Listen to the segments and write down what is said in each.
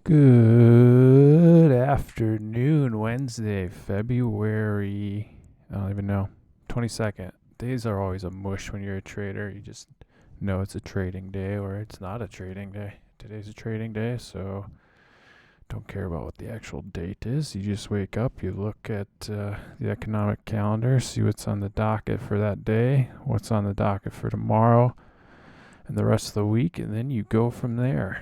Good afternoon, Wednesday, February, I don't even know, 22nd. Days are always a mush when you're a trader. You just know it's a trading day or it's not a trading day. Today's a trading day, so don't care about what the actual date is. You just wake up, you look at the economic calendar, see what's on the docket for that day, what's on the docket for tomorrow, and the rest of the week, and then you go from there.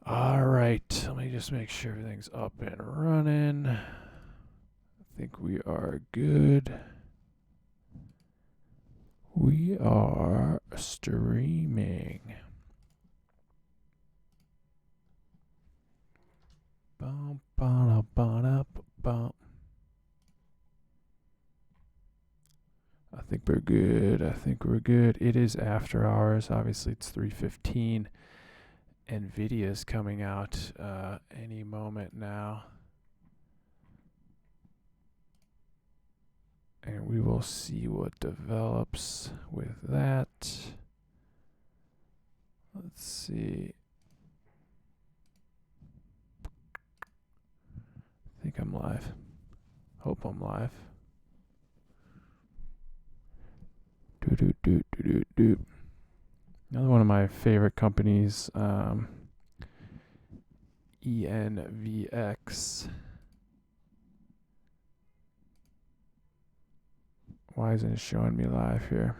All right, let me just make sure everything's up and running. I think we are good. We are streaming. Bum, ba, ba, ba. I think we're good. It is after hours. Obviously, it's 3:15. NVIDIA's coming out any moment now. And we will see what develops with that. Let's see. I think I'm live. Hope I'm live. Another one of my favorite companies, ENVX. Why isn't it showing me live here?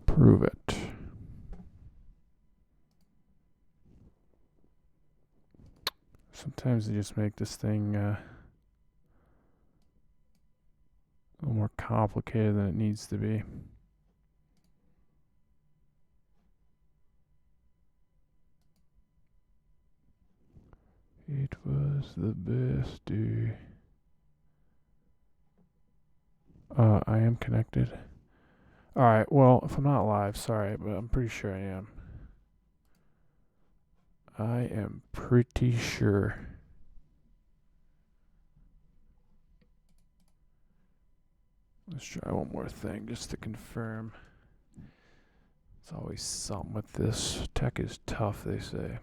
Prove it. Sometimes they just make this thing a little more complicated than it needs to be. It was the best day. I am connected. Alright, well, if I'm not live, sorry, but I'm pretty sure I am. I am pretty sure. Let's try one more thing just to confirm. It's always something with this. Tech is tough, they say.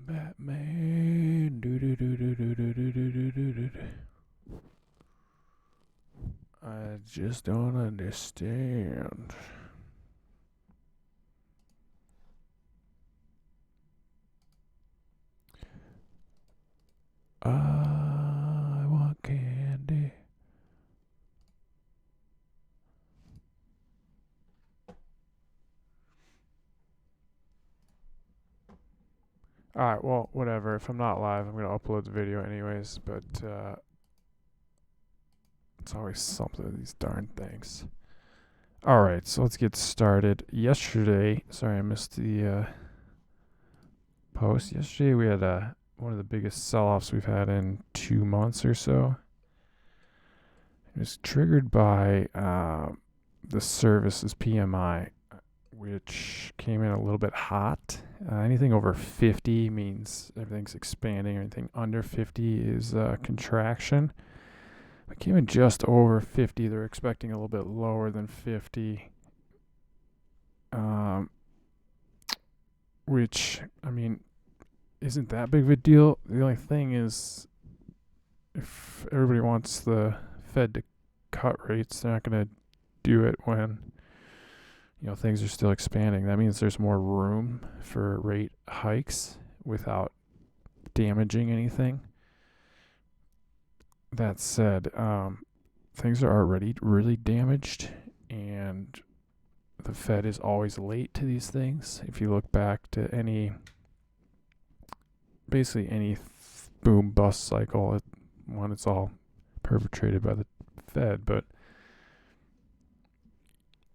Batman. I just don't understand. I want candy. Alright, well, whatever. If I'm not live, I'm going to upload the video anyways, but it's always something with these darn things. Alright, so let's get started. Yesterday, sorry I missed the post. Yesterday we had one of the biggest sell-offs we've had in 2 months or so. It was triggered by the services PMI, which came in a little bit hot. Anything over 50 means everything's expanding. Anything under 50 is contraction. It came in just over 50. They're expecting a little bit lower than 50. Which, I mean, isn't that big of a deal. The only thing is, if everybody wants the Fed to cut rates, they're not going to do it when things are still expanding. That means there's more room for rate hikes without damaging anything. That said, things are already really damaged, and the Fed is always late to these things. If you look back to basically any boom bust cycle, it's all perpetrated by the Fed, but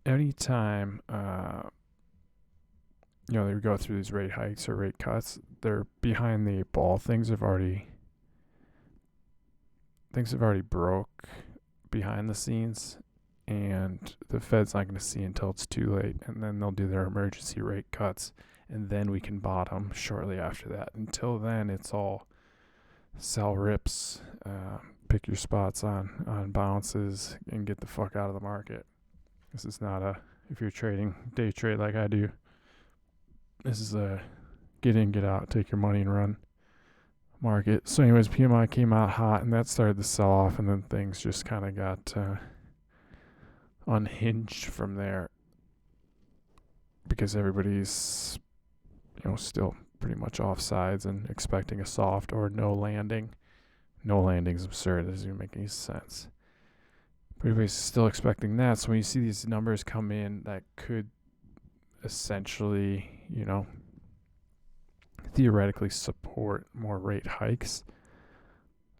anytime they go through these rate hikes or rate cuts, they're behind the eight ball. Things have already broke behind the scenes, and the Fed's not going to see until it's too late, and then they'll do their emergency rate cuts, and then we can bottom shortly after that. Until then, it's all sell rips, pick your spots on bounces, and get the fuck out of the market. This is not if you're trading day trade like I do, this is a get in, get out, take your money and run market. So anyways, PMI came out hot, and that started the sell off, and then things just kind of got unhinged from there, because everybody's still pretty much off sides and expecting a soft or no landing. No landing's absurd. It doesn't even make any sense. But everybody's still expecting that. So when you see these numbers come in that could essentially, theoretically support more rate hikes,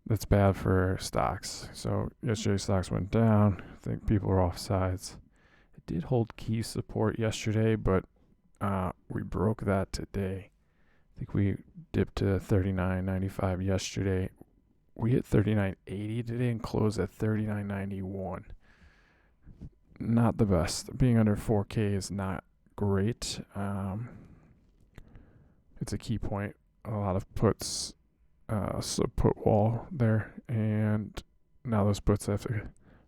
that's bad for stocks. So yesterday stocks went down. I think people are off sides. It did hold key support yesterday, but we broke that today. I think we dipped to 39.95 yesterday. We hit 39.80 today and closed at 39.91. Not the best. Being under 4K is not great. It's a key point. A lot of puts, put wall there, and now those puts are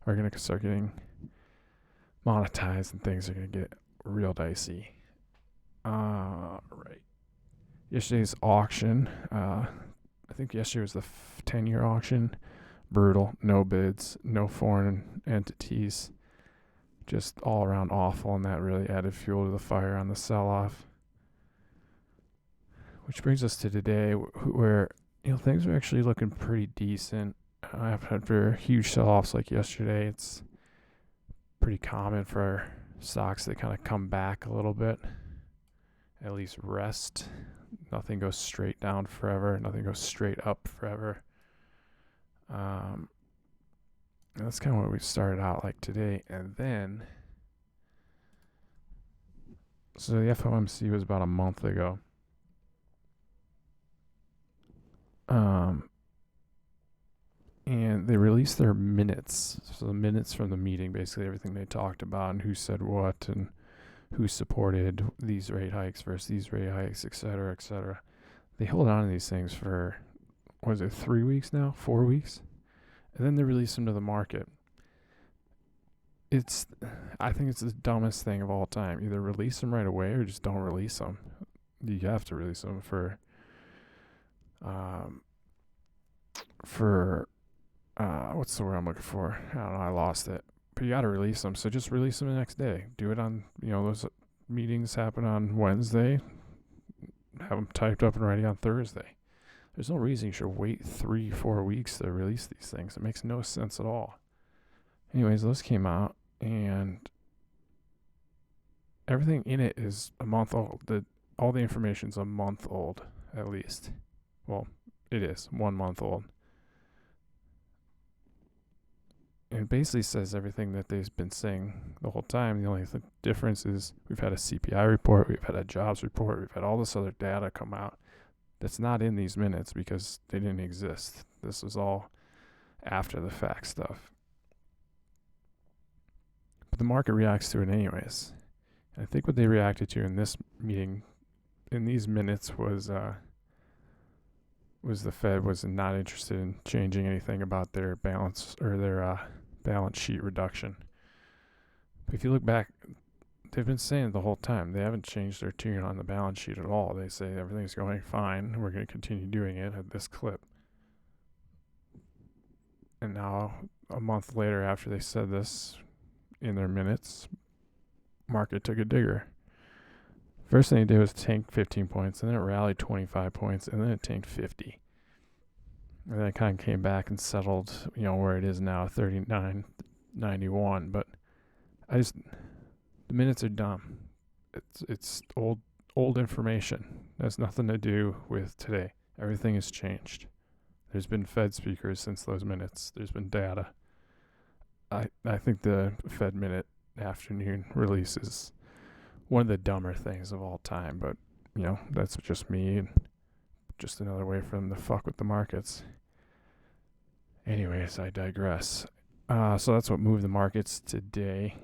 going to start getting monetized, and things are going to get real dicey. Right. Yesterday's auction, I think yesterday was the 10-year auction. Brutal. No bids, no foreign entities. Just all around awful, and that really added fuel to the fire on the sell-off. Which brings us to today, where things are actually looking pretty decent. After huge sell-offs like yesterday, it's pretty common for stocks that kind of come back a little bit, at least rest. Nothing goes straight down forever. Nothing goes straight up forever. And that's kind of what we started out like today. And then, so the FOMC was about a month ago. And they released their minutes. So the minutes from the meeting, basically everything they talked about and who said what and who supported these rate hikes versus these rate hikes, et cetera, et cetera. They hold on to these things for, 3 weeks now? 4 weeks? And then they release them to the market. I think it's the dumbest thing of all time. Either release them right away or just don't release them. You have to release them for what's the word I'm looking for? I don't know, I lost it. But you got to release them. So just release them the next day. Do it on, those meetings happen on Wednesday. Have them typed up and ready on Thursday. There's no reason you should wait 3-4 weeks to release these things. It makes no sense at all. Anyways, those came out, and everything in it is a month old. All the information's a month old, at least. Well, it is 1 month old. It basically says everything that they've been saying the whole time. The only difference is we've had a CPI report, we've had a jobs report, we've had all this other data come out that's not in these minutes because they didn't exist. This was all after the fact stuff. But the market reacts to it anyways. And I think what they reacted to in this meeting, in these minutes, was the Fed was not interested in changing anything about their balance or their balance sheet reduction. But if you look back, they've been saying it the whole time. They haven't changed their tune on the balance sheet at all. They say everything's going fine. We're going to continue doing it at this clip. And now, a month later after they said this in their minutes, market took a digger. First thing it did was tank 15 points, and then it rallied 25 points, and then it tanked 50. And then it kind of came back and settled, where it is now, 39.91. But the minutes are dumb. It's old information. It has nothing to do with today. Everything has changed. There's been Fed speakers since those minutes. There's been data. I think the Fed minute afternoon release is one of the dumber things of all time, but that's just me and just another way for them to fuck with the markets. Anyways, I digress. So that's what moved the markets today.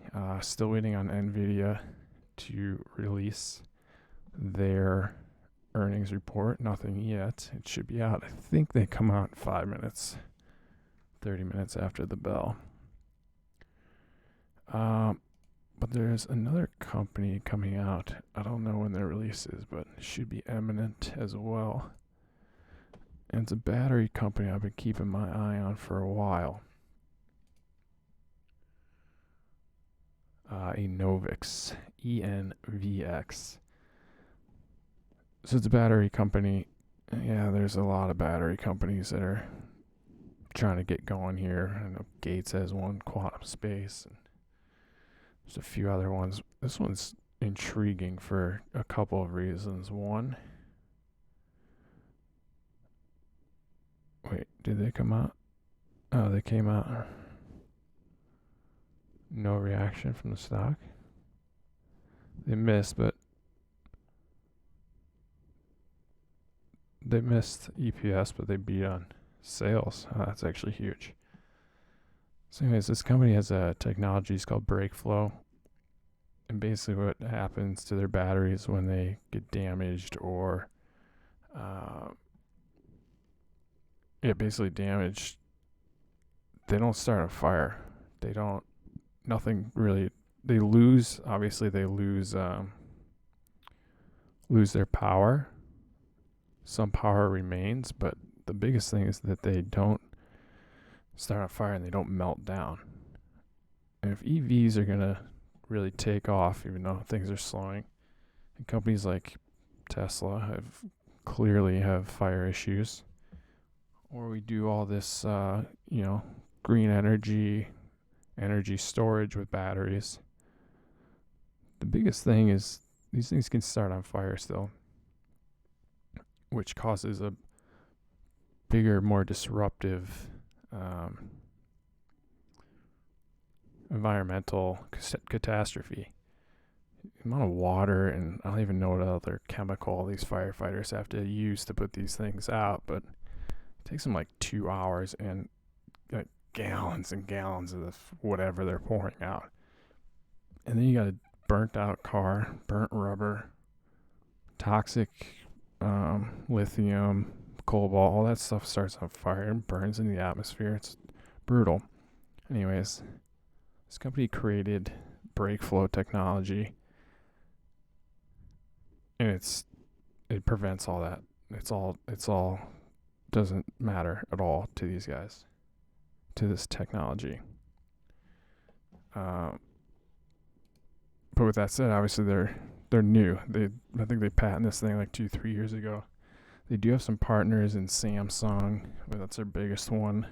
Still waiting on NVIDIA to release their earnings report. Nothing yet. It should be out. I think they come out in 5 minutes, 30 minutes after the bell. But there's another company coming out. I don't know when their release is, but it should be imminent as well. And it's a battery company I've been keeping my eye on for a while. ENVX, ENVX. So it's a battery company. Yeah, there's a lot of battery companies that are trying to get going here. I know Gates has one, Quantum Space, and there's a few other ones. This one's intriguing for a couple of reasons. One, wait, did they come out? Oh, they came out. No reaction from the stock. They missed, but they missed EPS, but they beat on sales. That's actually huge. So anyways, this company has a technology, it's called brake flow. And basically what happens to their batteries when they get damaged or basically damaged, they don't start a fire. They don't, nothing really, they lose, obviously they lose their power. Some power remains, but the biggest thing is that they don't start a fire and they don't melt down. And if EVs are going to really take off, even though things are slowing, and companies like Tesla clearly have fire issues, or we do all this, green energy storage with batteries. The biggest thing is these things can start on fire still, which causes a bigger, more disruptive environmental catastrophe. The amount of water, and I don't even know what other chemical these firefighters have to use to put these things out, but it takes them like 2 hours and like gallons and gallons of whatever they're pouring out. And then you got a burnt out car, burnt rubber, toxic lithium, cobalt, all that stuff starts on fire and burns in the atmosphere. It's brutal. Anyways, this company created brake flow technology, and it prevents all that. It's all doesn't matter at all to these guys, to this technology. But with that said, obviously they're new. I think they patented this thing like 2-3 years ago. They do have some partners in Samsung, but that's their biggest one.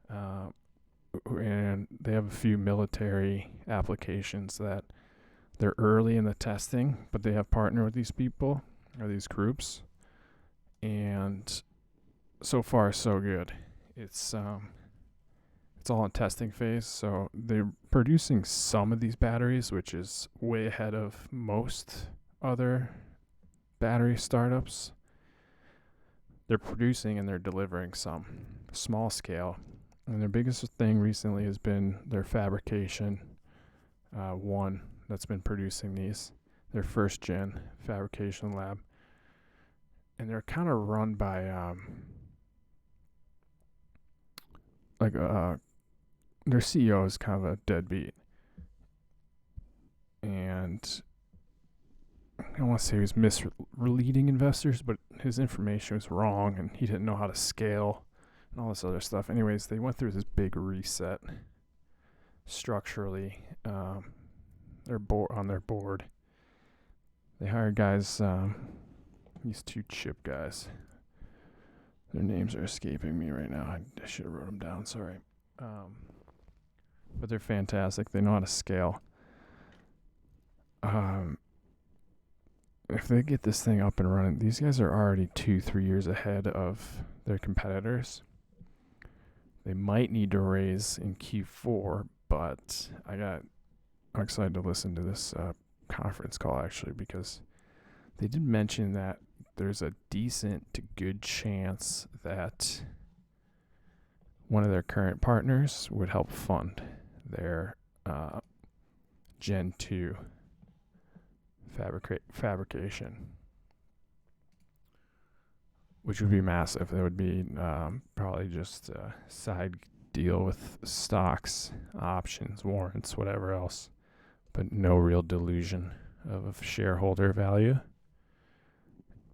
And they have a few military applications that they're early in the testing, but they have partnered with these people or these groups, and so far so good. It's all in testing phase, so they're producing some of these batteries, which is way ahead of most other battery startups. They're producing and they're delivering some small scale. And their biggest thing recently has been their fabrication one that's been producing these, their first gen fabrication lab. And they're kind of run by their CEO is kind of a deadbeat. And I don't want to say he was misleading investors, but his information was wrong and he didn't know how to scale and all this other stuff. Anyways, they went through this big reset structurally. Their board. They hired guys, these two chip guys. Their names are escaping me right now. I should have wrote them down. Sorry. But they're fantastic. They know how to scale. If they get this thing up and running, these guys are already 2-3 years ahead of their competitors. They might need to raise in Q4, but I'm excited to listen to this conference call actually, because they did mention that there's a decent to good chance that one of their current partners would help fund their Gen 2 fabrication, which would be massive. It would be probably just a side deal with stocks, options, warrants, whatever else, but no real dilution of shareholder value.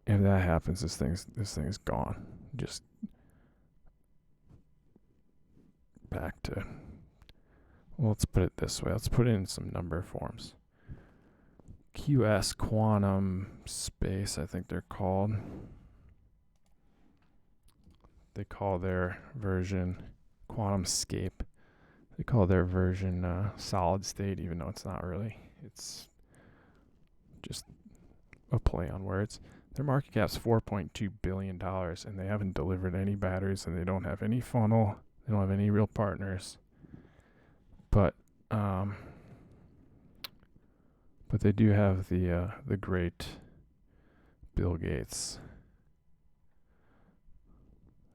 If that happens, this thing's gone. Just back to, well, let's put it this way. Let's put it in some number forms. QS Quantum Space, I think they're called. They call their version QuantumScape. They call their version solid state, even though it's not really. It's just a play on words. Their market cap's $4.2 billion, and they haven't delivered any batteries, and they don't have any funnel. They don't have any real partners. But they do have the great Bill Gates,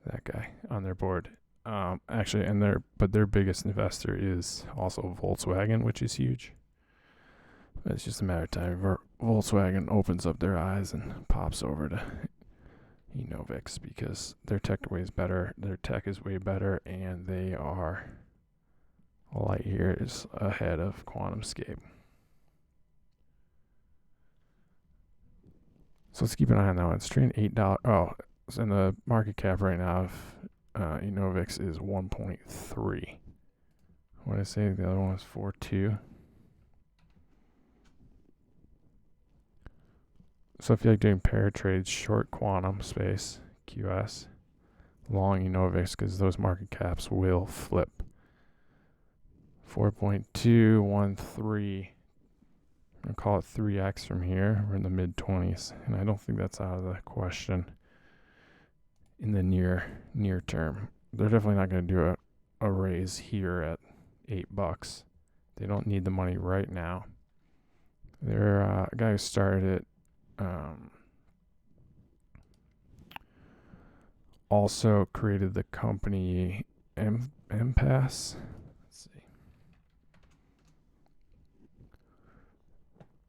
that guy, on their board. Actually, their biggest investor is also Volkswagen, which is huge. It's just a matter of time. Volkswagen opens up their eyes and pops over to Enovix because their tech is better. Their tech is way better, and they are light years ahead of QuantumScape. So let's keep an eye on that one. It's trading $8. Oh, so in the market cap right now of Enovix is 1.3. What did I say? The other one was 4.2. So if you like doing pair trades, short quantum space, QS, long Enovix, because those market caps will flip. 4.213. I'm going to call it 3x from here. We're in the mid-20s, and I don't think that's out of the question in the near term. They're definitely not going to do a raise here at $8. They don't need the money right now. They're a guy who started it. Also created the company MPass. Let's see.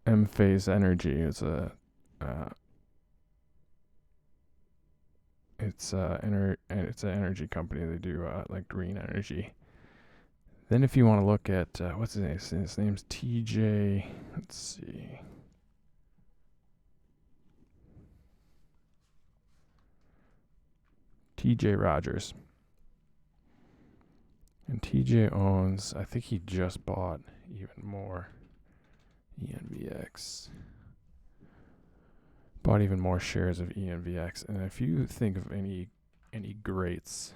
M-Phase Energy is it's an energy company. They do like green energy. Then if you want to look at what's his name? His name's TJ. Let's see. TJ Rogers. And TJ owns, I think he just bought even more ENVX. Bought even more shares of ENVX. And if you think of any greats,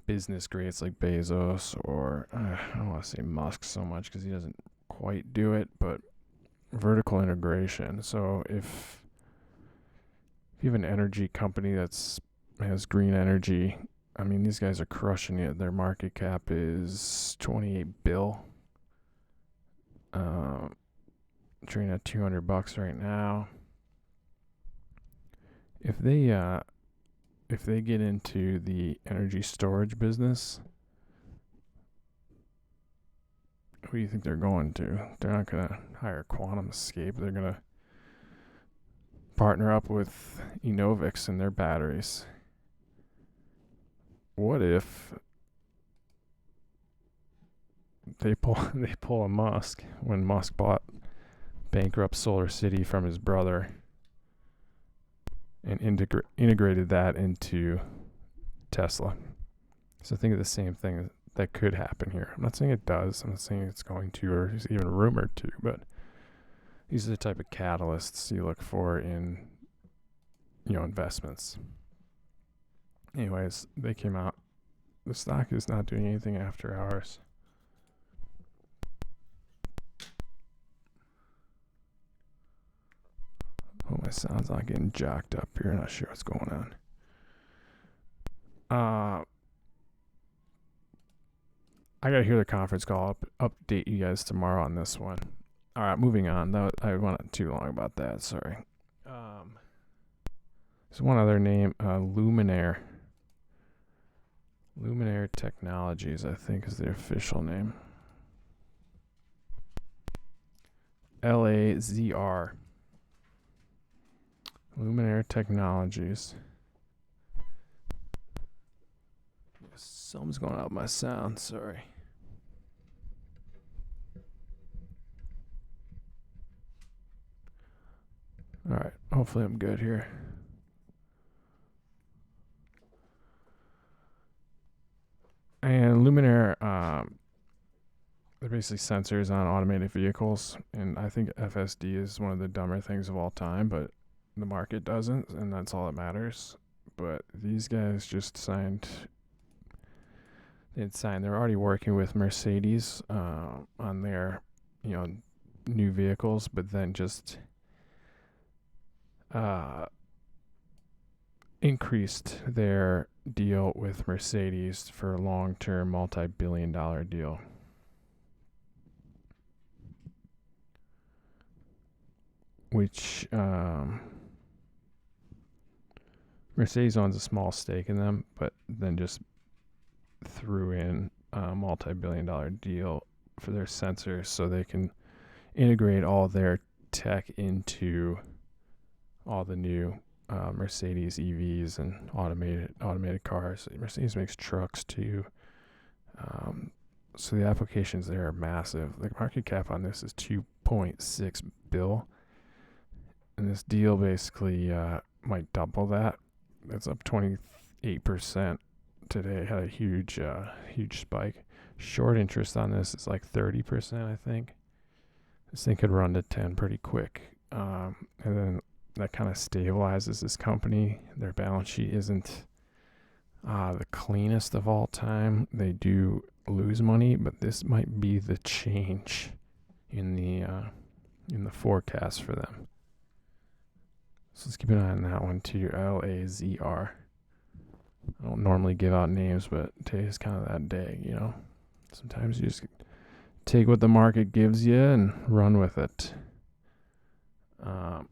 business greats like Bezos or I don't want to say Musk so much because he doesn't quite do it, but vertical integration. So if you have an energy company has green energy, I mean, these guys are crushing it. Their market cap is $28 billion. Trading at $200 right now. If they get into the energy storage business, who do you think they're going to? They're not going to hire QuantumScape. They're going to partner up with Enovix and their batteries. What if they pull a Musk when Musk bought bankrupt Solar City from his brother and integrated that into Tesla? So think of the same thing that could happen here. I'm not saying it does. I'm not saying it's going to or is even rumored to, but these are the type of catalysts you look for in, investments. Anyways, they came out. The stock is not doing anything after hours. Oh, my sound's not getting jacked up here. Not sure what's going on. I gotta hear the conference call. Update you guys tomorrow on this one. All right, moving on. I went too long about that. Sorry. There's one other name, Luminaire. Luminaire Technologies, I think, is their official name. LAZR. Luminaire Technologies. Something's going out with my sound, sorry. Alright, hopefully I'm good here. And Luminaire, they're basically sensors on automated vehicles, and I think FSD is one of the dumber things of all time, but the market doesn't, and that's all that matters. But these guys just signed. They're already working with Mercedes on their, new vehicles, but then just increased their deal with Mercedes for a long-term multi-billion-dollar deal. Which Mercedes owns a small stake in them, but then just threw in a multi-billion-dollar deal for their sensors so they can integrate all their tech into all the new Mercedes EVs and automated cars. Mercedes makes trucks too. So the applications there are massive. The market cap on this is $2.6 billion. And this deal basically might double that. It's up 28% today. Had a huge spike. Short interest on this is like 30%, I think. This thing could run to 10 pretty quick. And then that kind of stabilizes this company. Their balance sheet isn't the cleanest of all time. They do lose money, but this might be the change in the forecast for them. So let's keep an eye on that one too. LAZR. I don't normally give out names, but today's kind of that day, Sometimes you just take what the market gives you and run with it.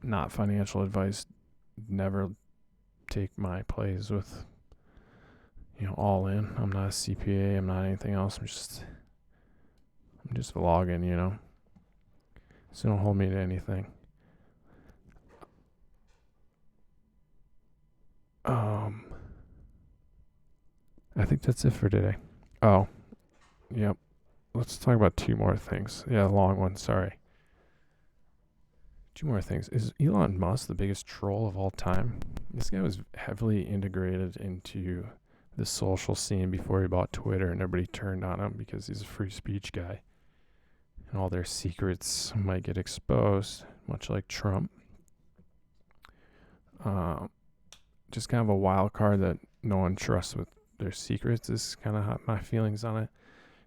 Not financial advice. Never take my plays with, all in. I'm not a CPA. I'm not anything else. I'm just vlogging, So don't hold me to anything. I think that's it for today. Oh, yep. Let's talk about two more things. Yeah, long one. Sorry. Two more things. Is Elon Musk the biggest troll of all time? This guy was heavily integrated into the social scene before he bought Twitter, and everybody turned on him because he's a free speech guy. And all their secrets might get exposed, much like Trump. Just kind of a wild card that no one trusts with their secrets is kind of my feelings on it.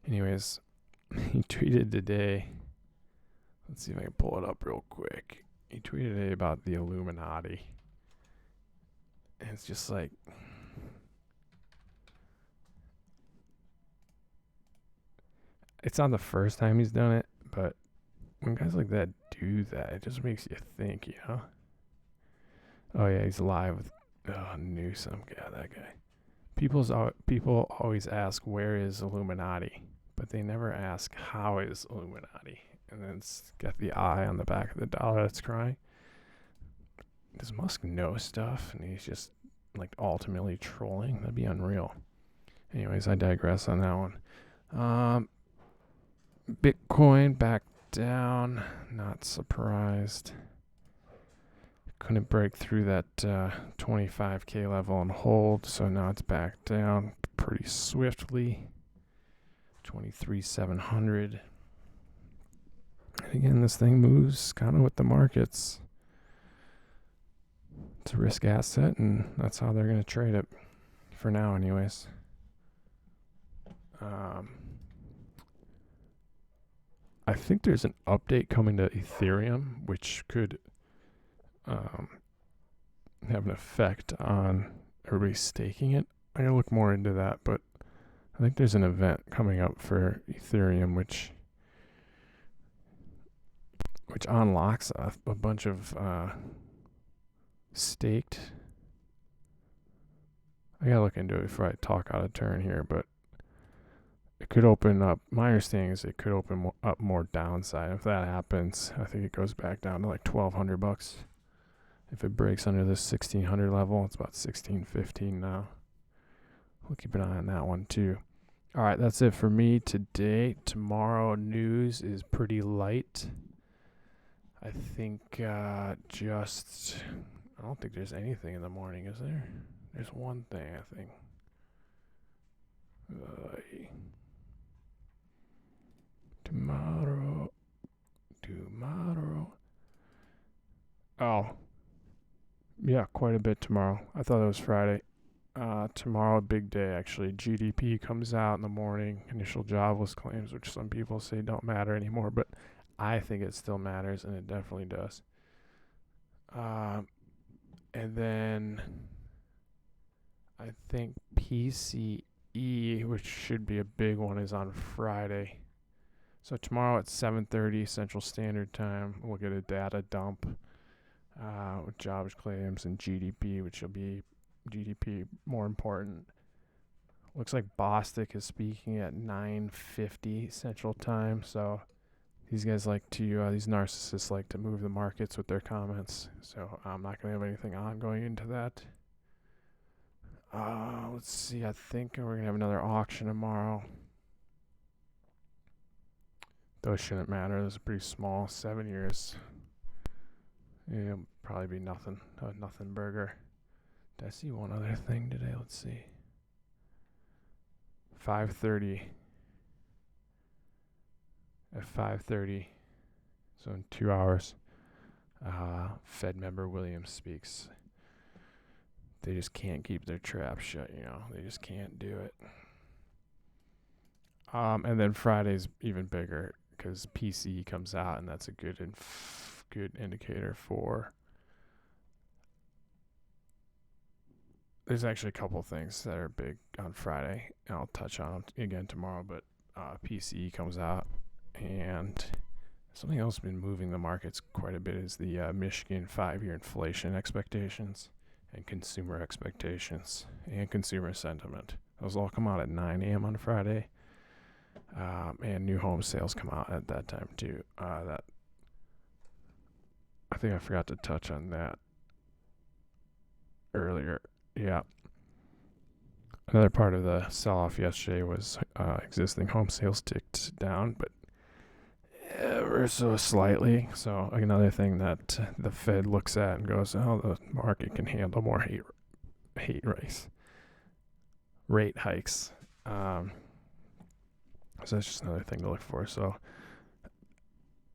Anyways, he tweeted today. Let's see if I can pull it up real quick. He tweeted today about the Illuminati. And it's just like, it's not the first time he's done it, but when guys like that do that, it just makes you think, Oh yeah, he's live with Newsom. Yeah, that guy. People always ask, where is Illuminati? But they never ask, how is Illuminati? And then it's got the eye on the back of the dollar that's crying. Does Musk know stuff and he's just like ultimately trolling? That'd be unreal. Anyways, I digress on that one. Bitcoin back down. Not surprised. Couldn't break through that 25K level and hold, so now it's back down pretty swiftly. 23,700. And again, this thing moves kind of with the markets. It's a risk asset, and that's how they're going to trade it for now, anyways. I think there's an update coming to Ethereum, which could have an effect on everybody staking it. I gotta look more into that, but I think there's an event coming up for Ethereum which unlocks a bunch of staked. I gotta look into it before I talk out of turn here, but it could open up. My understanding is it could open up more downside. If that happens, I think it goes back down to like $1,200. If it breaks under this 1,600 level, it's about 1,615 now. We'll keep an eye on that one too. All right, that's it for me today. Tomorrow news is pretty light. I think I don't think there's anything in the morning, is there? There's one thing, I think. Tomorrow. Oh. Yeah, quite a bit tomorrow. I thought it was Friday. Tomorrow, big day actually. GDP comes out in the morning. Initial jobless claims, which some people say don't matter anymore, but I think it still matters, and it definitely does. And then I think PCE, which should be a big one, is on Friday. So tomorrow at 7:30 Central Standard Time, we'll get a data dump with jobs claims and GDP, which will be GDP more important. Looks like Bostic is speaking at 9:50 Central Time. So these guys like to, these narcissists like to move the markets with their comments. So I'm not going to have anything on going into that. Let's see. I think we're going to have another auction tomorrow. Those shouldn't matter. Those are pretty small. 7 years. Yeah, it'll probably be nothing. Nothing burger. Did I see one other thing today? Let's see. 5:30. At 5:30. So in 2 hours. Fed member Williams speaks. They just can't keep their trap shut, They just can't do it. And then Friday's even bigger because PCE comes out, and that's a good indicator for. There's actually a couple things that are big on Friday, and I'll touch on them again tomorrow. But PCE comes out, and something else been moving the markets quite a bit is the Michigan 5-year inflation expectations and consumer expectations and consumer sentiment. Those all come out at 9 a.m. on Friday. And new home sales come out at that time too. That I think I forgot to touch on that earlier. Yeah. Another part of the sell-off yesterday was existing home sales ticked down, but ever so slightly. So another thing that the Fed looks at and goes, "Oh, the market can handle more rate hikes." So that's just another thing to look for. So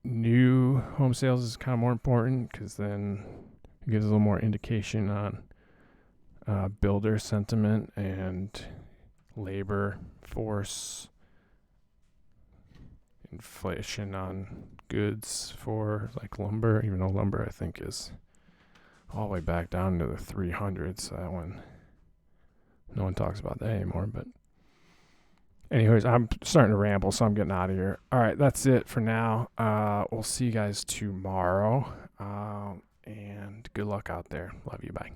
new home sales is kind of more important because then it gives a little more indication on builder sentiment and labor force, inflation on goods for like lumber, even though lumber I think is all the way back down to the 300s. So that one, no one talks about that anymore. But anyways, I'm starting to ramble, so I'm getting out of here. All right, that's it for now. We'll see you guys tomorrow. And good luck out there. Love you. Bye.